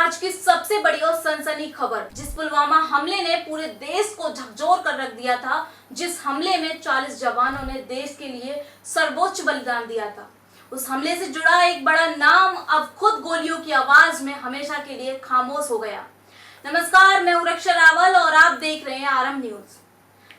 आज की सबसे बड़ी और सनसनी खबर, जिस पुलवामा हमले ने पूरे देश को झकझोर कर रख दिया था, जिस हमले में 40 जवानों ने देश के लिए सर्वोच्च बलिदान दिया था, उस हमले से जुड़ा एक बड़ा नाम अब खुद गोलियों की आवाज में हमेशा के लिए खामोश हो गया। नमस्कार, मैं हूं रक्षा रावल और आप देख रहे हैं आरएम न्यूज।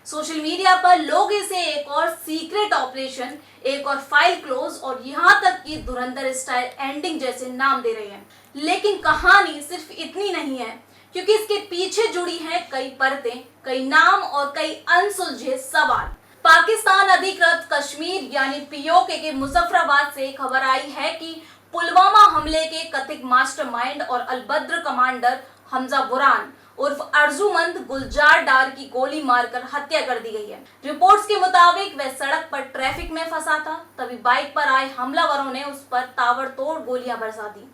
सोशल मीडिया पर लोग इसे एक और सीक्रेट ऑपरेशन, एक और फाइल क्लोज और यहाँ तक कि धुरंधर स्टाइल एंडिंग जैसे नाम दे रहे हैं। लेकिन कहानी सिर्फ इतनी नहीं है, क्योंकि इसके पीछे जुड़ी हैं कई परतें, कई नाम और कई अनसुलझे सवाल। पाकिस्तान अधिकृत कश्मीर यानी पीओके के मुजफ्फराबाद से खबर आई है कि पुलवामा हमले के कथित मास्टरमाइंड और अलबद्र कमांडर हमजा बुरहान उर्फ अर्जुमंद गुलजार डार की गोली मारकर हत्या कर दी गई है। रिपोर्ट्स के मुताबिक वह सड़क पर ट्रैफिक में फंसा था, तभी बाइक पर आए हमलावरों ने उस पर ताबड़तोड़ गोलियां बरसा दी।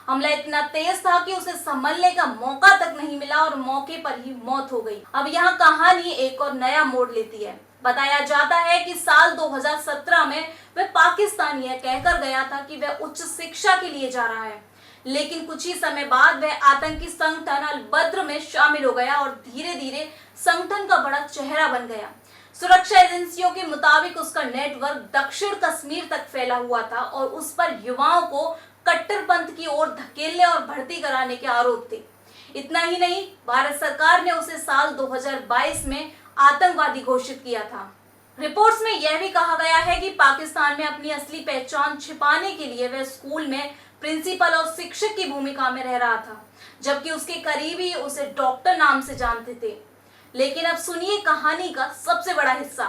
हमला इतना तेज था कि उसे संभलने का मौका तक नहीं मिला और मौके पर ही मौत हो गई। अब यहाँ कहानी एक और नया मोड़ लेती है। बताया जाता है कि साल 2017 में वह पाकिस्तान यह कहकर गया था कि वह उच्च शिक्षा के लिए जा रहा है, लेकिन कुछ ही समय बाद वह आतंकी संगठन अल-बद्र में शामिल हो गया और धीरे धीरे संगठन का बड़ा चेहरा बन गया। सुरक्षा एजेंसियों के मुताबिक उसका नेटवर्क दक्षिण कश्मीर तक फैला हुआ था और उस पर युवाओं को कट्टरपंथ की ओर धकेलने और भर्ती कराने के आरोप थे। इतना ही नहीं, भारत सरकार ने उसे साल 2022 में आतंकवादी घोषित किया था। रिपोर्ट्स में यह भी कहा गया है कि पाकिस्तान में अपनी असली पहचान छिपाने के लिए वह स्कूल में प्रिंसिपल और शिक्षक की भूमिका में रह रहा था, जबकि उसके करीबी उसे डॉक्टर नाम से जानते थे। लेकिन अब सुनिए कहानी का सबसे बड़ा हिस्सा।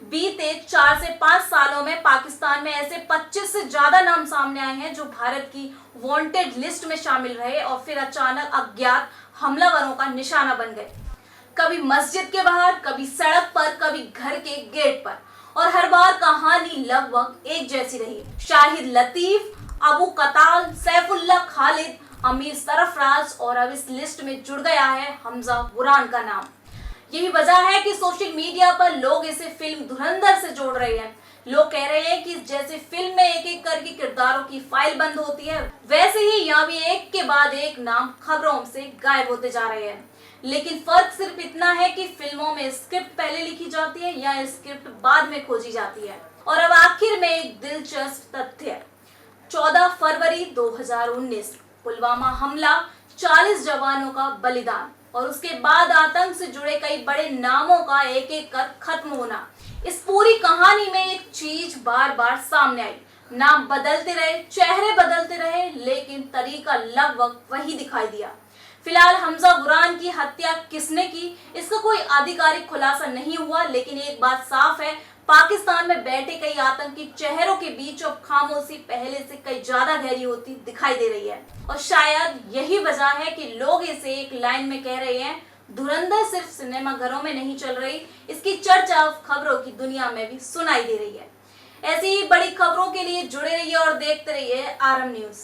बीते 4 से 5 सालों में पाकिस्तान में ऐसे 25 से ज्यादा नाम सामने आए हैं जो भारत की वांटेड लिस्ट में शामिल रहे और फिर अचानक अज्ञात हमलावरों का निशाना बन गए। कभी मस्जिद के बाहर, कभी सड़क पर, कभी घर के गेट पर, और हर बार कहानी लगभग एक जैसी रही। शाहिद लतीफ, अबू कताल, सैफुल्लाह खालिद, अमीर सरफराज और अब इस लिस्ट में जुड़ गया है हमजा बुरहान का नाम। यही वजह है कि सोशल मीडिया पर लोग इसे फिल्म धुरंधर से जोड़ रहे हैं। लोग कह रहे हैं कि जैसे फिल्म में एक एक करके किरदारों की फाइल बंद होती है, वैसे ही यहाँ भी एक के बाद एक नाम खबरों से गायब होते जा रहे हैं। लेकिन फर्क सिर्फ इतना है कि फिल्मों में स्क्रिप्ट पहले लिखी जाती है या स्क्रिप्ट बाद में खोजी जाती है। और अब आखिर में एक दिलचस्प तथ्य, 14 फरवरी 2019 पुलवामा हमला, 40 जवानों का बलिदान और उसके बाद आतंक से जुड़े कई बड़े नामों का एक एक कर खत्म होना। इस पूरी कहानी में एक चीज बार बार सामने आई। नाम बदलते रहे, चेहरे बदलते रहे, लेकिन तरीका लगभग वही दिखाई दिया। फिलहाल हमजा बुरहान की हत्या किसने की, इसका कोई आधिकारिक खुलासा नहीं हुआ, लेकिन एक बात साफ है, पाकिस्तान में बैठे कई आतंकी चेहरों के बीच अब खामोशी पहले से कई ज्यादा गहरी होती दिखाई दे रही है। और शायद यही वजह है कि लोग इसे एक लाइन में कह रहे हैं, धुरंधर सिर्फ सिनेमा घरों में नहीं चल रही, इसकी चर्चा अब खबरों की दुनिया में भी सुनाई दे रही है। ऐसी ही बड़ी खबरों के लिए जुड़े रहिए और देखते रहिए आरएम न्यूज।